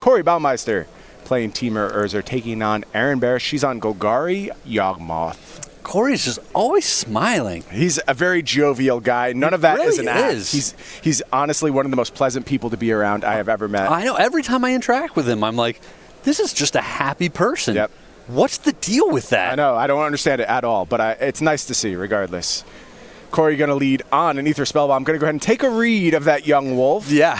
Corey Baumeister playing Teamer Urzer, taking on Aaron Barich. She's on Golgari Yawgmoth. Corey's just always smiling. He's a very jovial guy. None of that is an act. He's honestly one of the most pleasant people to be around I have ever met. I know. Every time I interact with him, I'm like, this is just a happy person. Yep. What's the deal with that? I know. I don't understand it at all, but it's nice to see regardless. Corey going to lead on an Ether Spellbomb. I'm going to go ahead and take a read of that young wolf. Yeah.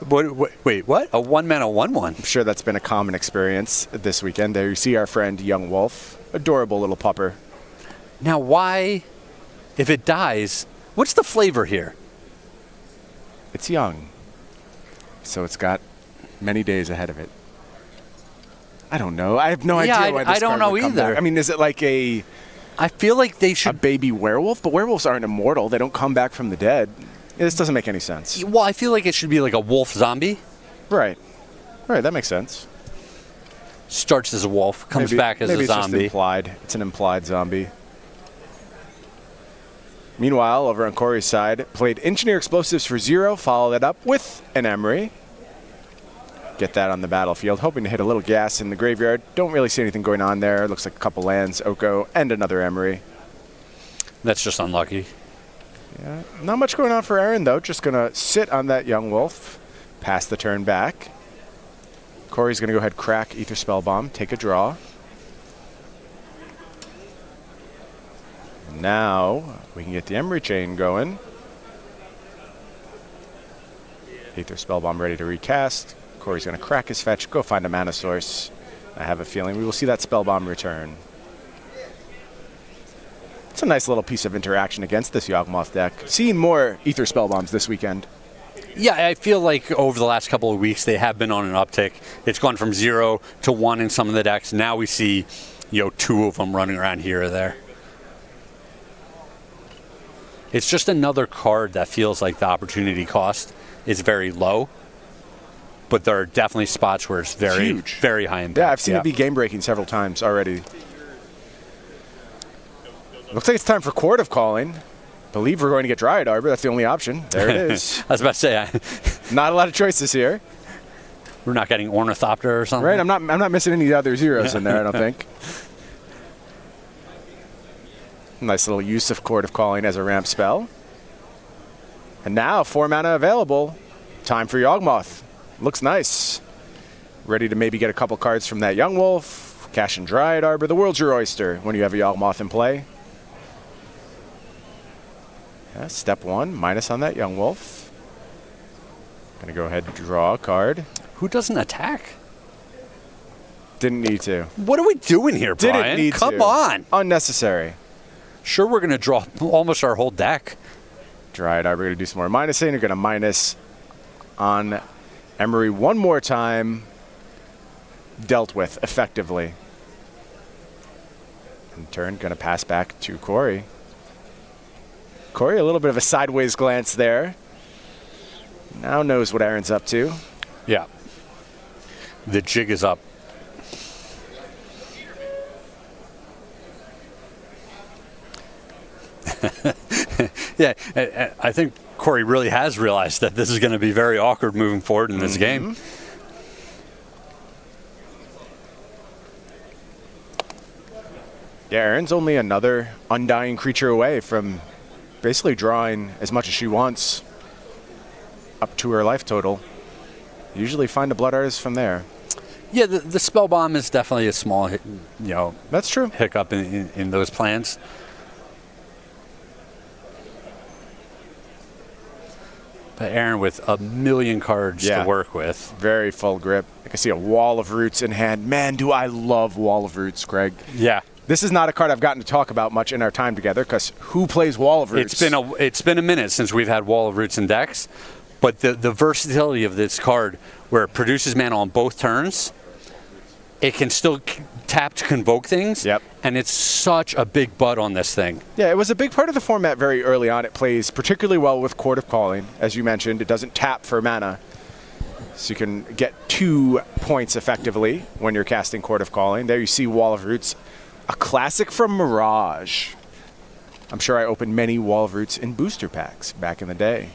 Wait, what? A 1-mana 1/1. I'm sure that's been a common experience this weekend. There you see our friend Young Wolf. Adorable little pupper. Now why, if it dies, what's the flavor here? It's young. So it's got many days ahead of it. I don't know. I have no idea why this I don't card would know come back. either. I mean, is it like a I feel like they should... a baby werewolf? But werewolves aren't immortal. They don't come back from the dead. This doesn't make any sense. Well, I feel like it should be like a wolf zombie. Right. Right, that makes sense. Starts as a wolf, comes back as a it's zombie. Just implied. It's an implied zombie. Meanwhile, over on Corey's side, played Engineer Explosives for 0, followed it up with an Emery. Get that on the battlefield. Hoping to hit a little gas in the graveyard. Don't really see anything going on there. Looks like a couple lands, Oko, and another Emery. That's just unlucky. Yeah, not much going on for Aaron, though. Just going to sit on that Young Wolf, pass the turn back. Corey's going to go ahead, crack Ether Spellbomb, take a draw. Now we can get the Emery chain going. Ether Spellbomb ready to recast. Corey's going to crack his fetch, go find a mana source. I have a feeling we will see that Spellbomb return. It's a nice little piece of interaction against this Yawgmoth deck. Seeing more Ether Spellbombs this weekend. Yeah, I feel like over the last couple of weeks they have been on an uptick. It's gone from 0 to 1 in some of the decks. Now we see, 2 of them running around here or there. It's just another card that feels like the opportunity cost is very low. But there are definitely spots where it's very, huge. Very high impact. Yeah, I've seen it be game-breaking several times already. Looks like it's time for Court of Calling. Believe we're going to get Dryad Arbor. That's the only option. There it is. I was about to say, not a lot of choices here. We're not getting Ornithopter or something. Right, I'm not missing any other zeros in there, I don't think. Nice little use of Court of Calling as a ramp spell. And now 4 mana available. Time for Yawgmoth. Looks nice. Ready to maybe get a couple cards from that Young Wolf. Cash and Dryad Arbor. The world's your oyster when you have a Yawgmoth in play. Yeah, step 1, minus on that Young Wolf. Gonna go ahead and draw a card. Who doesn't attack? Didn't need to. What are we doing here, Brian? Didn't need to. Come on. Unnecessary. Sure, we're going to draw almost our whole deck. Dryad Arbor going to do some more minusing. You're going to minus on Emery one more time. Dealt with effectively. In turn, going to pass back to Corey. Corey, a little bit of a sideways glance there. Now knows what Aaron's up to. Yeah. The jig is up. Yeah, I think Corey really has realized that this is going to be very awkward moving forward in this game. Yeah, Aaron's only another undying creature away from basically drawing as much as she wants up to her life total. Usually find a Blood Artist from there. Yeah, the spell bomb is definitely a small, that's true. Hiccup in those plans. But Aaron with a million cards to work with. Very full grip. I can see a Wall of Roots in hand. Man, do I love Wall of Roots, Greg. Yeah. This is not a card I've gotten to talk about much in our time together because who plays Wall of Roots? It's been a minute since we've had Wall of Roots in decks, but the versatility of this card where it produces mana on both turns, it can still tap to convoke things, and it's such a big butt on this thing. Yeah, it was a big part of the format very early on. It plays particularly well with Court of Calling. As you mentioned, it doesn't tap for mana. So you can get 2 points effectively when you're casting Court of Calling. There you see Wall of Roots, a classic from Mirage. I'm sure I opened many Wall of Roots in booster packs back in the day.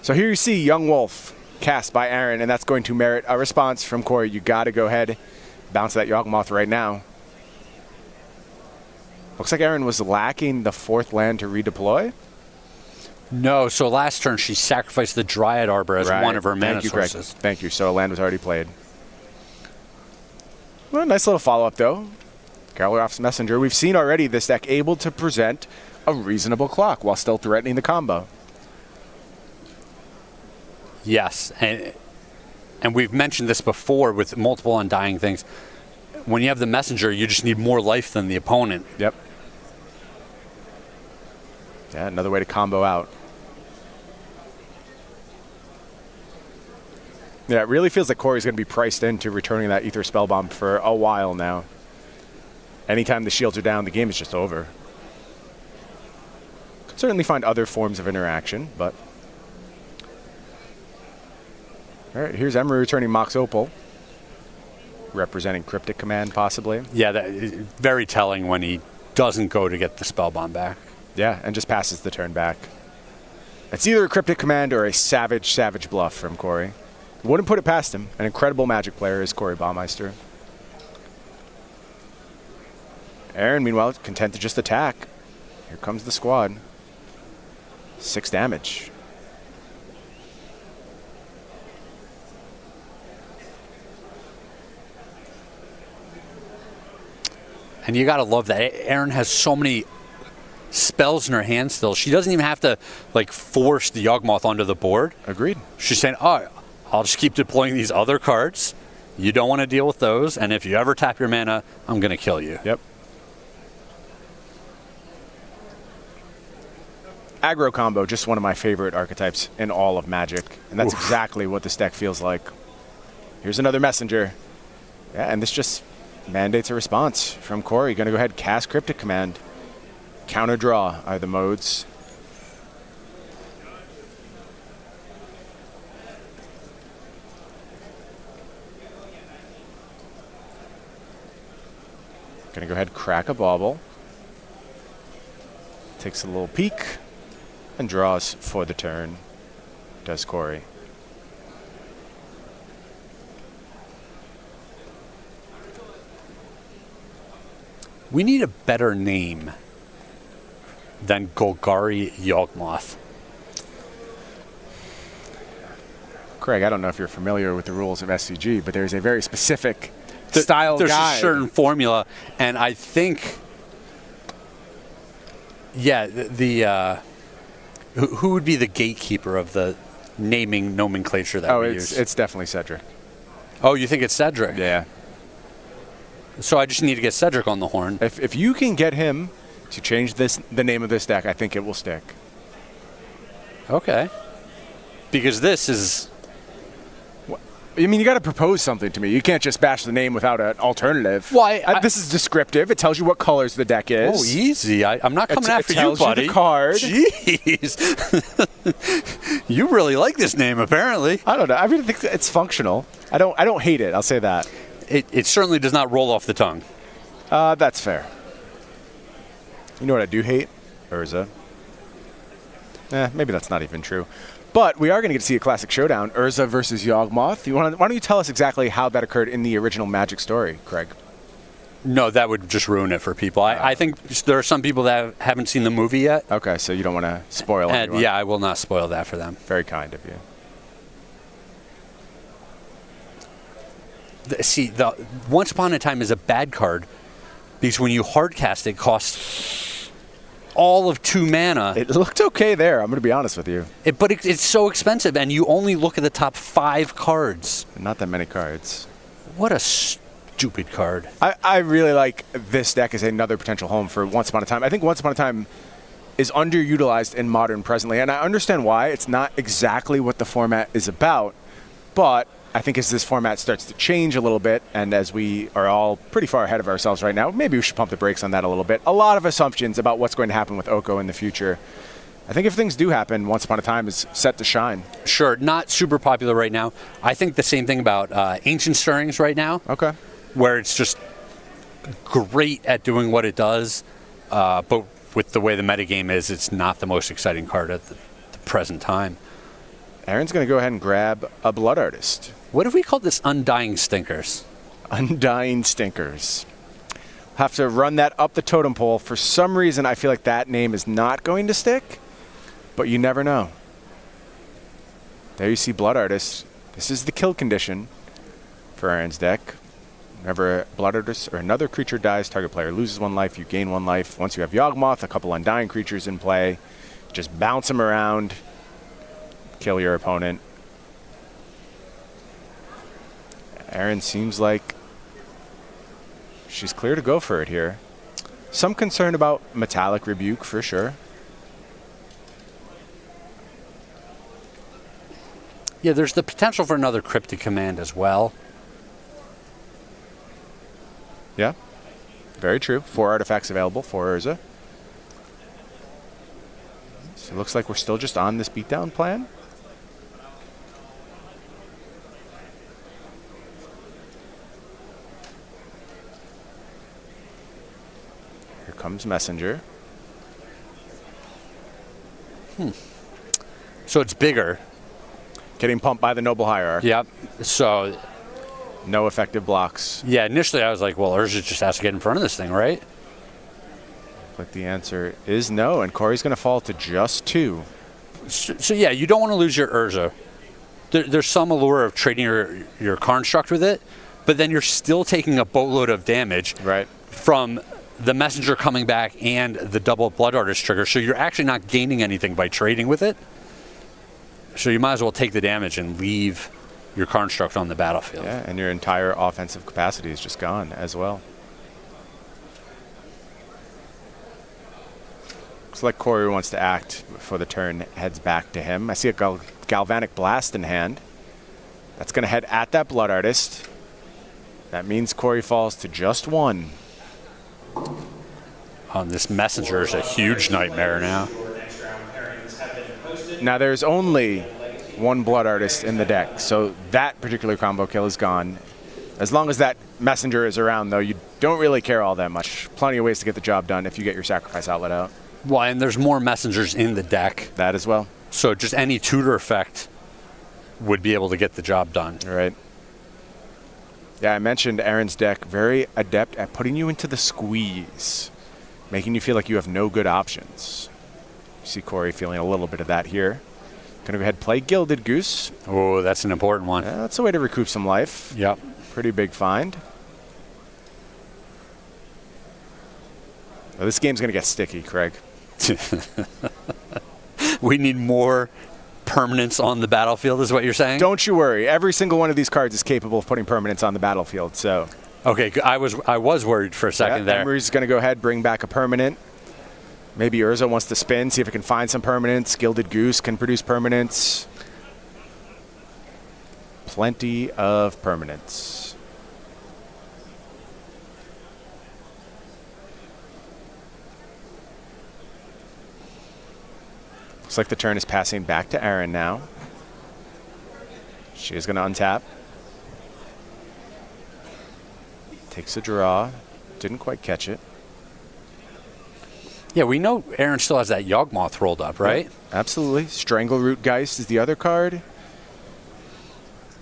So here you see Young Wolf cast by Aaron, and that's going to merit a response from Corey. You got to go ahead, bounce that Yawgmoth right now. Looks like Aaron was lacking the 4th land to redeploy. No, so last turn she sacrificed the Dryad Arbor as one of her mana sources. Thank you. So a land was already played. Well, nice little follow-up, though. Karloff's Messenger. We've seen already this deck able to present a reasonable clock while still threatening the combo. Yes, and we've mentioned this before with multiple Undying things. When you have the Messenger, you just need more life than the opponent. Yep. Yeah, another way to combo out. Yeah, it really feels like Corey's going to be priced into returning that Ether Spellbomb for a while now. Anytime the shields are down, the game is just over. Could certainly find other forms of interaction, but... All right, here's Emery returning Mox Opal, representing Cryptic Command, possibly. Yeah, that is very telling when he doesn't go to get the Spellbomb back. Yeah, and just passes the turn back. It's either a Cryptic Command or a savage bluff from Corey. Wouldn't put it past him. An incredible Magic player is Corey Baumeister. Aaron, meanwhile, content to just attack. Here comes the squad. 6 damage. And you got to love that. Aaron has so many spells in her hand still. She doesn't even have to like force the Yawgmoth onto the board. Agreed. She's saying, oh, I'll just keep deploying these other cards. You don't want to deal with those. And if you ever tap your mana, I'm going to kill you. Yep. Aggro combo, just one of my favorite archetypes in all of Magic. And that's exactly what this deck feels like. Here's another Messenger. Yeah, and this just mandates a response from Corey. Going to go ahead and cast Cryptic Command. Counter draw are the modes. Going to go ahead and crack a bauble. Takes a little peek and draws for the turn. Does Corey. We need a better name than Golgari Yawgmoth. Craig, I don't know if you're familiar with the rules of SCG, but there's a very specific style There's guide. a certain formula, and I think, yeah, who would be the gatekeeper of the naming nomenclature that we use? It's definitely Cedric. Oh, you think it's Cedric? Yeah. So I just need to get Cedric on the horn. If you can get him to change the name of this deck, I think it will stick. Okay. Because this is... I mean, you got to propose something to me. You can't just bash the name without an alternative. Well, this is descriptive. It tells you what colors the deck is. Oh, easy. I'm not coming after you, buddy. It tells you the card. Jeez. You really like this name, apparently. I don't know. I mean, it's functional. I don't hate it. I'll say that. It certainly does not roll off the tongue. That's fair. You know what I do hate? Urza. Maybe that's not even true. But we are going to get to see a classic showdown, Urza versus Yawgmoth. Why don't you tell us exactly how that occurred in the original Magic story, Craig? No, that would just ruin it for people. I think there are some people that haven't seen the movie yet. Okay, so you don't want to spoil anyone. Yeah, I will not spoil that for them. Very kind of you. See, the Once Upon a Time is a bad card because when you hardcast it costs all of 2 mana. It looked okay there, I'm going to be honest with you. But it's so expensive, and you only look at the top 5 cards. Not that many cards. What a stupid card. I really like this deck as another potential home for Once Upon a Time. I think Once Upon a Time is underutilized in Modern presently, and I understand why. It's not exactly what the format is about, but I think as this format starts to change a little bit, and as we are all pretty far ahead of ourselves right now, maybe we should pump the brakes on that a little bit. A lot of assumptions about what's going to happen with Oko in the future. I think if things do happen, Once Upon a Time is set to shine. Sure, not super popular right now. I think the same thing about Ancient Stirrings right now. Okay. Where it's just great at doing what it does, but with the way the metagame is, it's not the most exciting card at the present time. Aaron's going to go ahead and grab a Blood Artist. What if we called this Undying Stinkers? Undying Stinkers. Have to run that up the totem pole. For some reason, I feel like that name is not going to stick, but you never know. There you see Blood Artist. This is the kill condition for Aaron's deck. Whenever a Blood Artist or another creature dies, target player loses 1 life, you gain 1 life. Once you have Yawgmoth, a couple Undying creatures in play, just bounce them around, kill your opponent. Aaron seems like she's clear to go for it here. Some concern about Metallic Rebuke for sure. Yeah, there's the potential for another Cryptic Command as well. Yeah, very true. 4 artifacts available for Urza. So it looks like we're still just on this beatdown plan. Here comes Messenger. So it's bigger. Getting pumped by the Noble Hierarch. Yep. So, no effective blocks. yeah, initially I was like, well, Urza just has to get in front of this thing, right? But the answer is no, and Corey's going to fall to just 2. So yeah, you don't want to lose your Urza. There's some allure of trading your construct with it, but then you're still taking a boatload of damage from the Messenger coming back and the double Blood Artist trigger, so you're actually not gaining anything by trading with it. So you might as well take the damage and leave your construct on the battlefield. Yeah, and your entire offensive capacity is just gone as well. Looks like Corey wants to act before the turn heads back to him. I see a Galvanic Blast in hand. That's going to head at that Blood Artist. That means Corey falls to just 1. This Messenger is a huge nightmare now. Now there's only 1 Blood Artist in the deck, so that particular combo kill is gone. As long as that Messenger is around, though, you don't really care all that much. Plenty of ways to get the job done if you get your Sacrifice Outlet out. Well, and there's more Messengers in the deck. That as well. So just any tutor effect would be able to get the job done. Right. Yeah, I mentioned Aaron's deck, very adept at putting you into the squeeze, making you feel like you have no good options. You see Corey feeling a little bit of that here. Gonna go ahead and play Gilded Goose. Oh, that's an important one. Yeah, that's a way to recoup some life. Yep. Pretty big find. Well, this game's gonna get sticky, Craig. We need more permanence on the battlefield, is what you're saying? Don't you worry. Every single one of these cards is capable of putting permanence on the battlefield, so. Okay, I was worried for a second there. Emery's going to go ahead, bring back a permanent. Maybe Urza wants to spin, see if it can find some permanence. Gilded Goose can produce permanence. Plenty of permanence. Looks like the turn is passing back to Aaron now. She is going to untap. Takes a draw. Didn't quite catch it. Yeah, we know Aaron still has that Yawgmoth rolled up, right? Yeah, absolutely. Strangleroot Geist is the other card.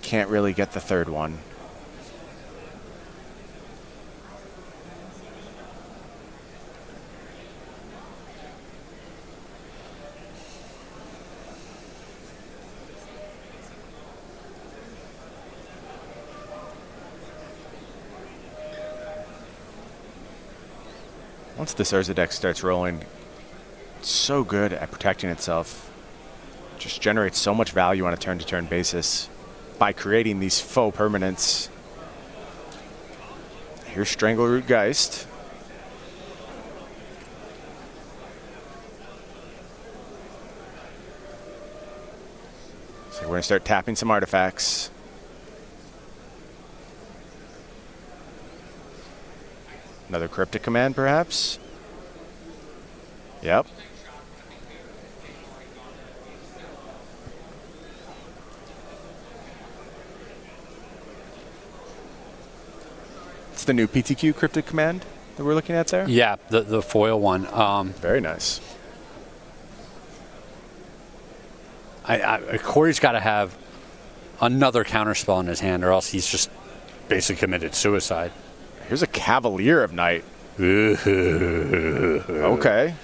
Can't really get the third one. Once this Urza deck starts rolling, it's so good at protecting itself. Just generates so much value on a turn-to-turn basis by creating these faux permanents. Here's Strangleroot Geist. So we're going to start tapping some artifacts. Another Cryptic Command, perhaps? Yep. It's the new PTQ Cryptic Command that we're looking at there? Yeah, the foil one. Very nice. Corey's got to have another counterspell in his hand, or else he's just basically committed suicide. Here's a Cavalier of Night. Okay.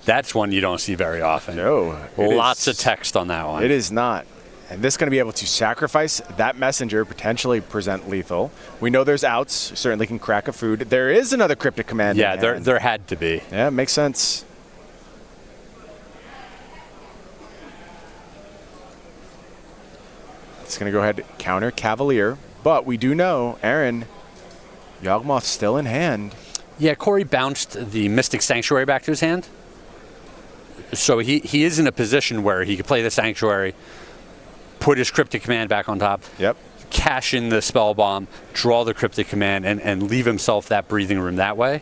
That's one you don't see very often. No. Lots of text on that one. It is not. And this is going to be able to sacrifice that messenger, potentially present lethal. We know there's outs. Certainly can crack a food. There is another cryptic command. Yeah, there had to be. Yeah, makes sense. It's going to go ahead and counter Cavalier. But we do know, Aaron, Yawgmoth's still in hand. Yeah, Corey bounced the Mystic Sanctuary back to his hand. So he is in a position where he could play the Sanctuary, put his Cryptic Command back on top, cash in the Spell Bomb, draw the Cryptic Command, and leave himself that breathing room that way.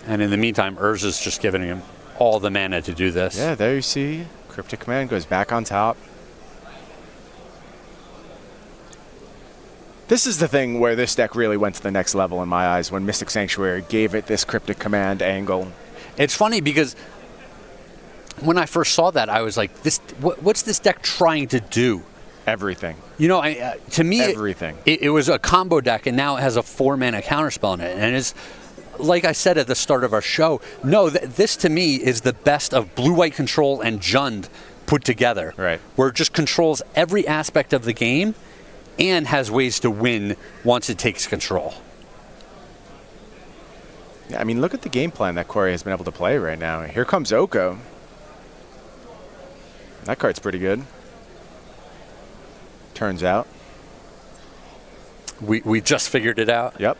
And in the meantime, Urza's just giving him all the mana to do this. Yeah, there you see. Cryptic Command goes back on top. This is the thing where this deck really went to the next level in my eyes, when Mystic Sanctuary gave it this Cryptic Command angle. It's funny because when I first saw that, I was like, what's this deck trying to do? Everything. You know, to me, everything. It was a combo deck, and now it has a 4-mana counterspell in it. And it's, like I said at the start of our show, no, this to me is the best of Blue-White Control and Jund put together. Right. Where it just controls every aspect of the game and has ways to win once it takes control. Yeah, I mean, look at the game plan that Corey has been able to play right now. Here comes Oko. That card's pretty good. Turns out. We just figured it out. Yep.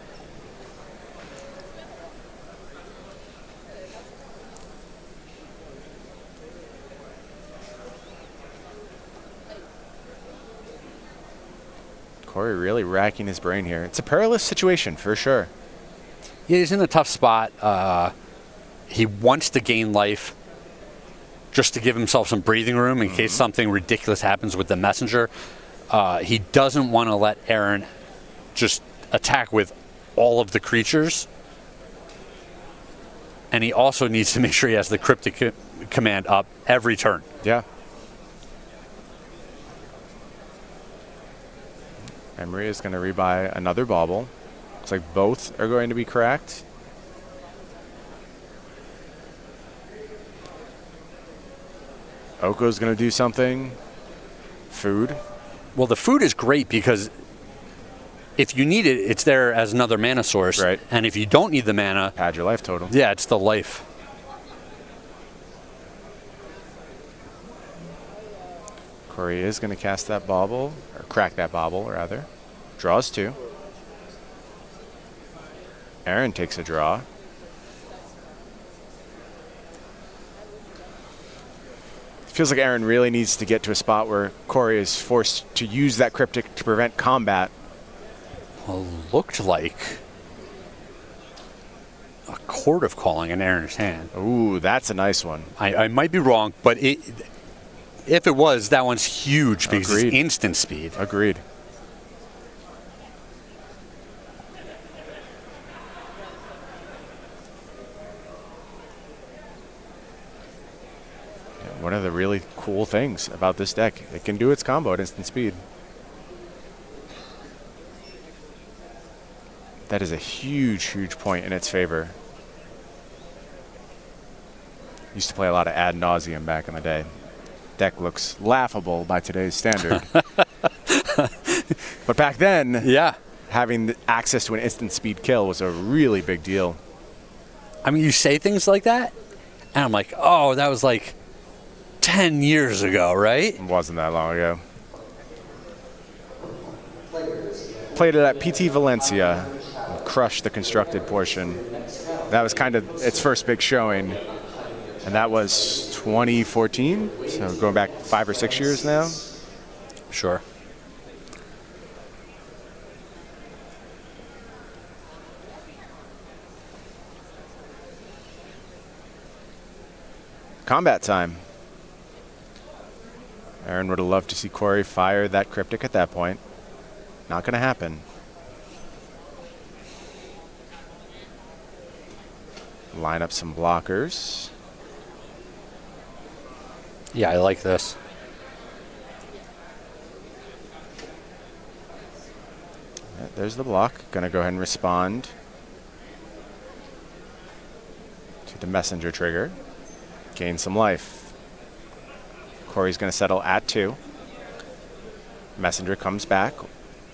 Corey really racking his brain here. It's a perilous situation for sure. Yeah, he's in a tough spot. He wants to gain life just to give himself some breathing room in case something ridiculous happens with the messenger. He doesn't want to let Aaron just attack with all of the creatures. And he also needs to make sure he has the Cryptic Command up every turn. Yeah. Emery is going to rebuy another bauble. Looks like both are going to be cracked. Oko's going to do something. Food. Well, the food is great because if you need it, it's there as another mana source. Right. And if you don't need the mana, add your life total. Yeah, it's the life. Corey is going to cast that bauble, or crack that bauble, rather. Draws 2. Aaron takes a draw. Feels like Aaron really needs to get to a spot where Corey is forced to use that Cryptic to prevent combat. Well, looked like a Court of Calling in Aaron's hand. Ooh, that's a nice one. I might be wrong, but if it was, that one's huge because it's instant speed. Agreed. One of the really cool things about this deck, it can do its combo at instant speed. That is a huge, huge point in its favor. Used to play a lot of Ad Nauseam back in the day. Deck looks laughable by today's standard. But back then, yeah, having the access to an instant speed kill was a really big deal. I mean, you say things like that, and I'm like, oh, that was like 10 years ago, right? It wasn't that long ago. Played it at PT Valencia, and crushed the constructed portion. That was kind of its first big showing, and that was 2014, so going back 5 or 6 years now. Sure. Combat time. Aaron would have loved to see Corey fire that Cryptic at that point. Not going to happen. Line up some blockers. Yeah, I like this. Yeah, there's the block. Going to go ahead and respond to the messenger trigger. Gain some life. Corey's going to settle at 2. Messenger comes back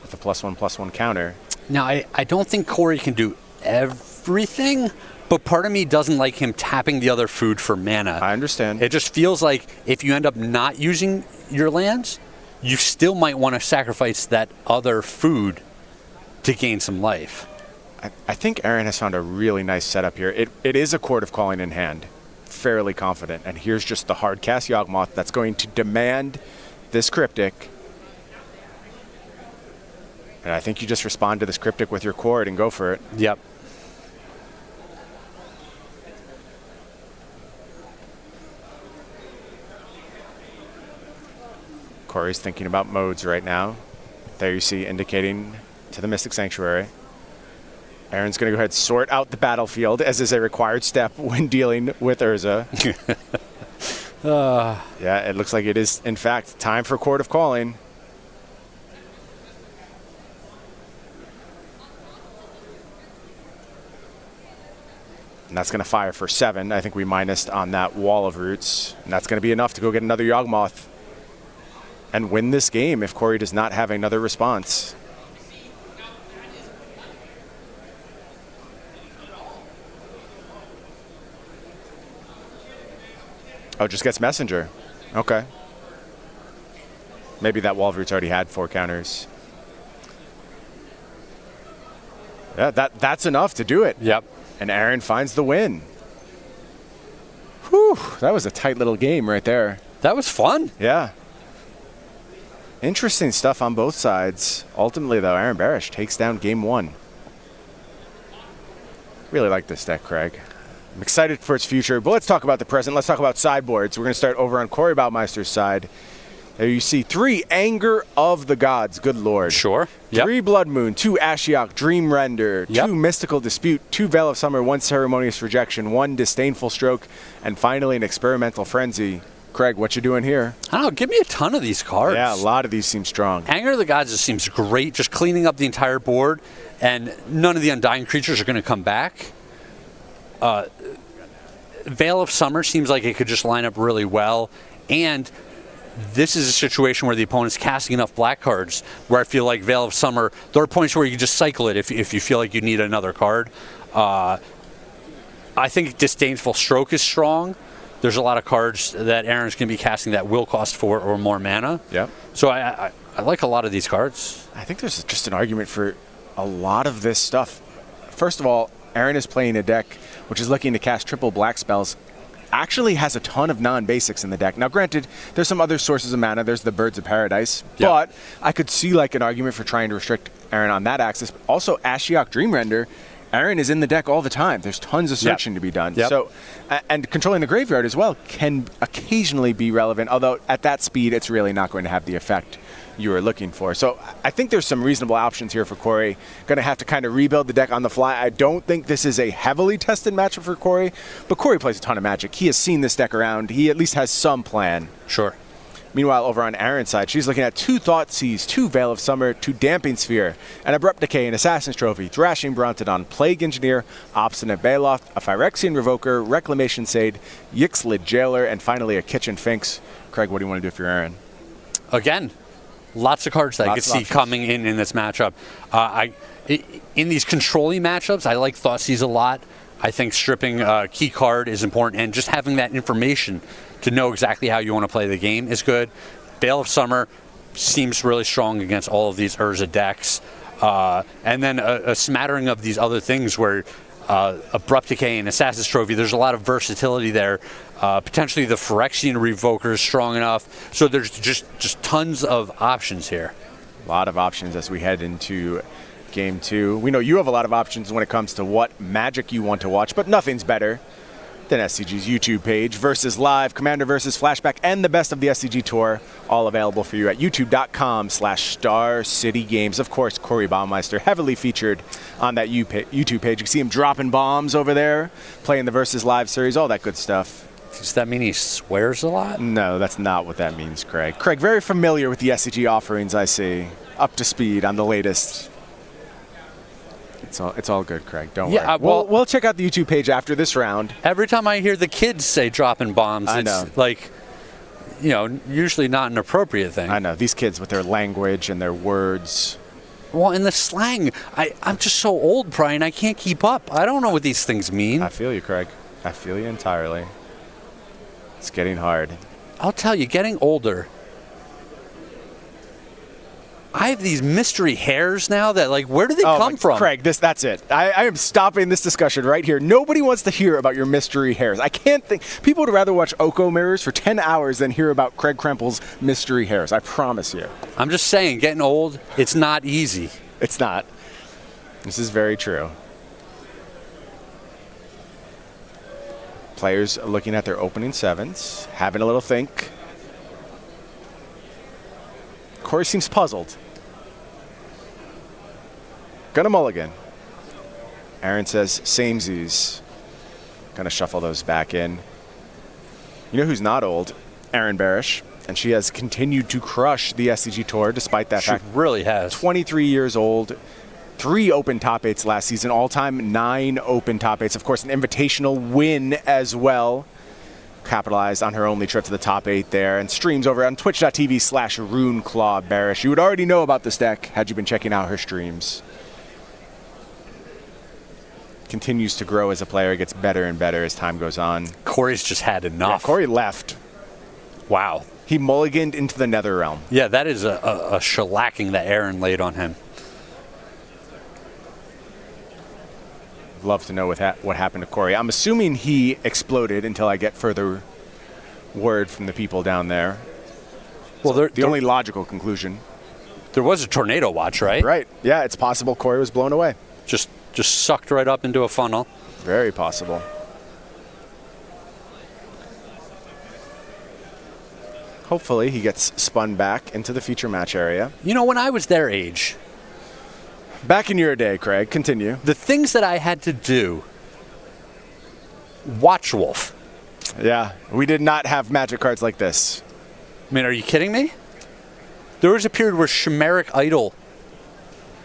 with a +1/+1 counter. Now, I don't think Corey can do everything, but part of me doesn't like him tapping the other food for mana. I understand. It just feels like if you end up not using your lands, you still might want to sacrifice that other food to gain some life. I think Aaron has found a really nice setup here. It is a Court of Calling in hand. Fairly confident. And here's just the hard cast Yawgmoth that's going to demand this Cryptic. And I think you just respond to this Cryptic with your Chord and go for it. Yep. Corey's thinking about modes right now. There you see indicating to the Mystic Sanctuary. Aaron's going to go ahead and sort out the battlefield, as is a required step when dealing with Urza. Yeah, it looks like it is, in fact, time for Court of Calling. And that's going to fire for 7. I think we minused on that Wall of Roots. And that's going to be enough to go get another Yawgmoth and win this game if Corey does not have another response. Oh, just gets Messenger. Okay. Maybe that Wall of Roots already had 4 counters. Yeah, that's enough to do it. Yep. And Aaron finds the win. Whew, that was a tight little game right there. That was fun. Yeah. Interesting stuff on both sides. Ultimately, though, Aaron Barich takes down game 1. Really like this deck, Craig. I'm excited for its future, but let's talk about the present. Let's talk about sideboards. We're going to start over on Corey Baumeister's side. There you see 3 Anger of the Gods. Good Lord. Sure. 3 Blood Moon, 2 Ashiok, Dream Render, 2 Mystical Dispute, 2 Veil of Summer, 1 Ceremonious Rejection, 1 Disdainful Stroke, and finally an Experimental Frenzy. Craig, what you doing here? I don't know. Give me a ton of these cards. Yeah, a lot of these seem strong. Anger of the Gods just seems great, just cleaning up the entire board, and none of the Undying creatures are going to come back. Veil of Summer seems like it could just line up really well, and this is a situation where the opponent's casting enough black cards where I feel like Veil of Summer, there are points where you can just cycle it if you feel like you need another card. I think Disdainful Stroke is strong. There's a lot of cards that Aaron's going to be casting that will cost 4 or more mana. Yep. So I like a lot of these cards. I think there's just an argument for a lot of this stuff. First of all, Aaron is playing a deck which is looking to cast triple black spells. Actually has a ton of non-basics in the deck. Now, granted, there's some other sources of mana. There's the Birds of Paradise. Yep. But I could see like an argument for trying to restrict Aaron on that axis. Also, Ashiok Dream Render. Aaron is in the deck all the time. There's tons of searching to be done. Yep. So, and controlling the graveyard as well can occasionally be relevant, although at that speed, it's really not going to have the effect you were looking for. So I think there's some reasonable options here for Corey. Going to have to kind of rebuild the deck on the fly. I don't think this is a heavily tested matchup for Corey, but Corey plays a ton of Magic. He has seen this deck around. He at least has some plan. Sure. Meanwhile, over on Aaron's side, she's looking at 2 Thoughtseize, 2 Veil of Summer, 2 Damping Sphere, an Abrupt Decay, an Assassin's Trophy, Thrashing Brontodon, Plague Engineer, Obstinate Baloth, a Phyrexian Revoker, Reclamation Sade, Yixlid Jailer, and finally a Kitchen Finks. Craig, what do you want to do for your Aaron? Again, lots of cards that I could see coming in this matchup. In these controlling matchups, I like Thoughtseize a lot. I think stripping a key card is important, and just having that information to know exactly how you want to play the game is good. Veil of Summer seems really strong against all of these Urza decks. And then a smattering of these other things where Abrupt Decay and Assassin's Trophy, there's a lot of versatility there. Potentially the Phyrexian Revoker is strong enough. So there's just tons of options here. A lot of options as we head into Game 2. We know you have a lot of options when it comes to what Magic you want to watch, but nothing's better then SCG's YouTube page, Versus Live, Commander versus Flashback, and the best of the SCG Tour, all available for you at youtube.com/Star City Games. Of course, Corey Baumeister, heavily featured on that YouTube page. You can see him dropping bombs over there, playing the Versus Live series, all that good stuff. Does that mean he swears a lot? No, that's not what that means, Craig. Craig, very familiar with the SCG offerings, I see. Up to speed on the latest. It's all good, Craig. Don't worry. Well, we'll check out the YouTube page after this round. Every time I hear the kids say dropping bombs, I it's know. like, usually not an appropriate thing. I know. These kids with their language and their words. Well, in the slang, I'm just so old, Brian, I can't keep up. I don't know what these things mean. I feel you, Craig. I feel you entirely. It's getting hard. I'll tell you, getting older, I have these mystery hairs now that, where do they come from? Craig, that's it. I am stopping this discussion right here. Nobody wants to hear about your mystery hairs. I can't think. People would rather watch Oko Mirrors for 10 hours than hear about Craig Krempel's mystery hairs. I promise you. I'm just saying, getting old, it's not easy. It's not. This is very true. Players looking at their opening sevens, having a little think. Corey seems puzzled. Gonna mulligan. Aaron says samesies. Gonna shuffle those back in. You know who's not old? Aaron Barich. And she has continued to crush the SCG Tour despite that fact. She really has. 23 years old. 3 open top 8s last season. All-time 9 open top 8s. Of course, an invitational win as well. Capitalized on her only trip to the top 8 there, and streams over on twitch.tv/RuneClaw Barich. You would already know about this deck had you been checking out her streams. Continues to grow as a player, gets better and better as time goes on. Corey's just had enough. Yeah, Corey left. Wow. He mulliganed into the Nether Realm. Yeah, that is a shellacking that Aaron laid on him. Love to know what happened to Corey. I'm assuming he exploded until I get further word from the people down there. Well, the only logical conclusion. There was a tornado watch, right? Right. Yeah, it's possible Corey was blown away. Just sucked right up into a funnel. Very possible. Hopefully he gets spun back into the feature match area. When I was their age, back in your day, Craig, continue. the things that I had to do, Watch Wolf. Yeah, we did not have magic cards like this. I mean, are you kidding me? There was a period where Chimeric Idol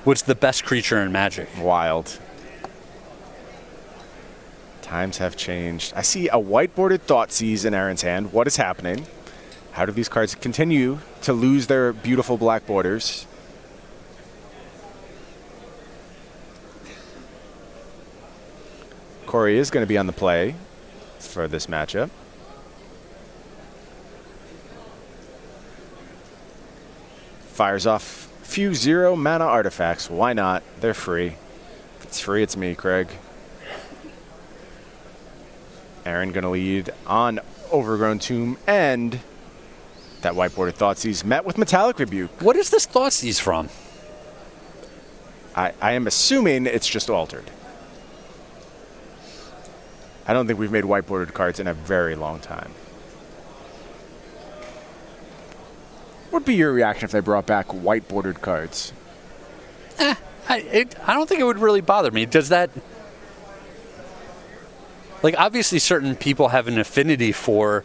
was the best creature in Magic. Wild. Times have changed. I see a whiteboarded Thoughtseize in Aaron's hand. What is happening? How do these cards continue to lose their beautiful black borders? Corey is going to be on the play for this matchup. Fires off a few 0 mana artifacts. Why not? They're free. If it's free, it's me, Craig. Aaron going to lead on Overgrown Tomb and that whiteboarded Thoughtseize met with Metallic Rebuke. What is this Thoughtseize from? I am assuming it's just altered. I don't think we've made whiteboarded cards in a very long time. What would be your reaction if they brought back whiteboarded cards? I don't think it would really bother me. Does that... obviously certain people have an affinity for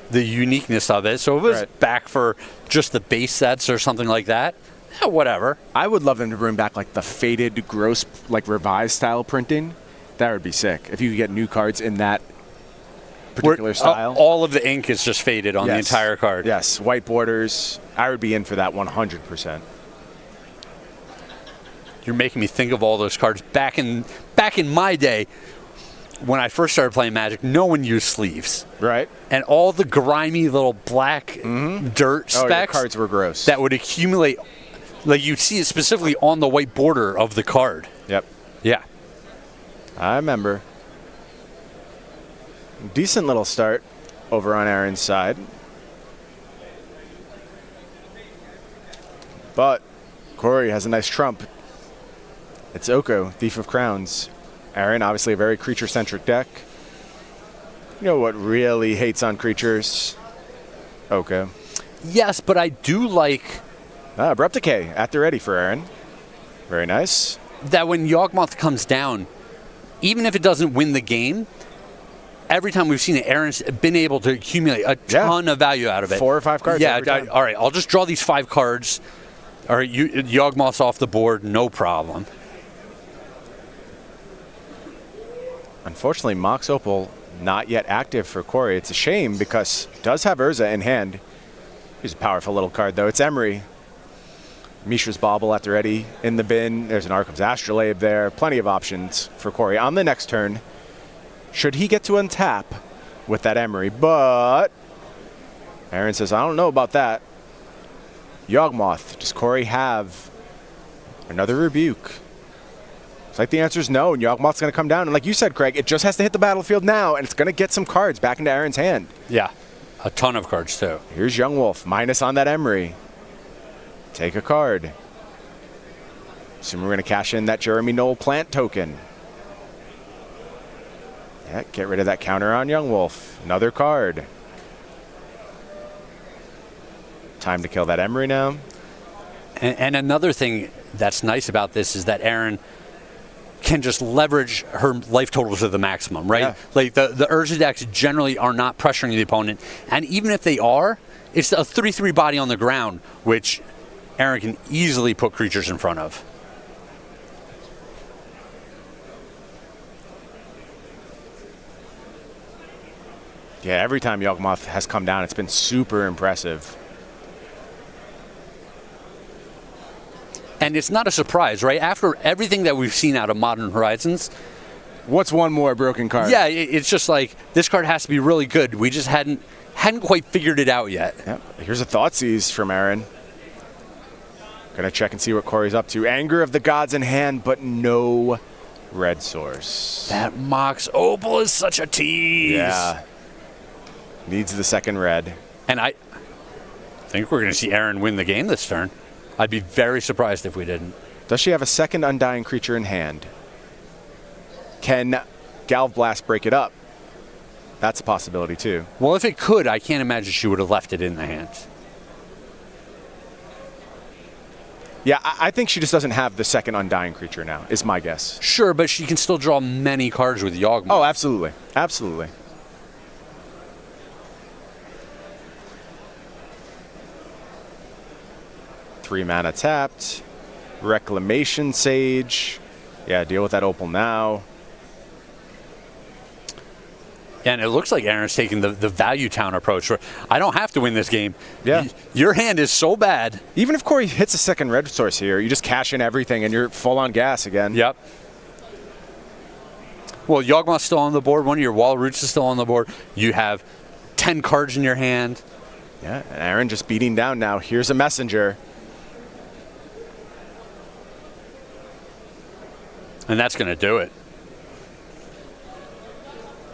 the uniqueness of it. So if it was back for just the base sets or something like that, whatever. I would love them to bring back the faded, gross, revised style printing. That would be sick. If you could get new cards in that particular style. All of the ink is just faded on the entire card. Yes, white borders. I would be in for that 100%. You're making me think of all those cards. Back in my day, when I first started playing Magic, no one used sleeves. Right. And all the grimy little black dirt specks. Your cards were gross. That would accumulate. You'd see it specifically on the white border of the card. Yep. Yeah. I remember. Decent little start over on Aaron's side. But Corey has a nice trump. It's Oko, Thief of Crowns. Aaron, obviously a very creature-centric deck. You know what really hates on creatures? Okay. Yes, but I do like Abrupt Decay at the ready for Aaron. Very nice. that when Yawgmoth comes down, even if it doesn't win the game, every time we've seen it, Aaron's been able to accumulate a ton of value out of it. 4 or 5 cards. Yeah, all right, I'll just draw these 5 cards. All right, Yawgmoth's off the board, no problem. Unfortunately, Mox Opal not yet active for Corey. It's a shame because it does have Urza in hand. He's a powerful little card, though. It's Emery. Mishra's Bauble at the ready in the bin. There's an Arkham's Astrolabe there. Plenty of options for Corey on the next turn. Should he get to untap with that Emery, but Aaron says, I don't know about that. Yawgmoth, does Corey have another Rebuke? It's like the answer is no, and Yawgmoth's going to come down. And like you said, Craig, it just has to hit the battlefield now, and it's going to get some cards back into Aaron's hand. Yeah, a ton of cards, too. Here's Young Wolf, minus on that Emery. Take a card. Assume we're going to cash in that Jeremy Knoll plant token. Yeah, get rid of that counter on Young Wolf. Another card. Time to kill that Emery now. And another thing that's nice about this is that Aaron can just leverage her life total to the maximum, right? Yeah. Like the Urza decks generally are not pressuring the opponent. And even if they are, it's a 3/3 body on the ground, which Aaron can easily put creatures in front of. Yeah, every time Yawgmoth has come down, it's been super impressive. And it's not a surprise, right? After everything that we've seen out of Modern Horizons, what's one more broken card? Yeah, it's just like this card has to be really good. We just hadn't quite figured it out yet. Yep. Here's a Thoughtseize from Aaron. Gonna check and see what Corey's up to. Anger of the Gods in hand, but no red source. That Mox Opal is such a tease. Yeah. Needs the second red. And I think we're going to see Aaron win the game this turn. I'd be very surprised if we didn't. Does she have a second Undying creature in hand? Can Galv Blast break it up? That's a possibility too. Well, if it could, I can't imagine she would have left it in the hands. Yeah, I think she just doesn't have the second Undying creature now, is my guess. Sure, but she can still draw many cards with Yawgmoth. Oh, absolutely. Absolutely. Three mana tapped. Reclamation Sage. Yeah, deal with that Opal now. And it looks like Aaron's taking the value town approach. Where I don't have to win this game. Yeah. Your hand is so bad. Even if Corey hits a second red source here, you just cash in everything and you're full on gas again. Yep. Well, Yawgmoth's still on the board. One of your Wall of Roots is still on the board. You have 10 cards in your hand. Yeah, and Aaron just beating down now. Here's a Messenger. And that's going to do it.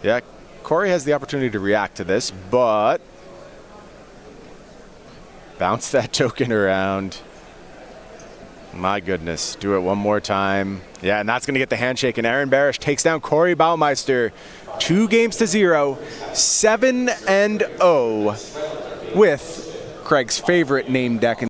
Yeah, Corey has the opportunity to react to this, but bounce that token around. My goodness, do it one more time. Yeah, and that's going to get the handshake, and Aaron Barich takes down Corey Baumeister 2-0, 7-0 with Craig's favorite name deck.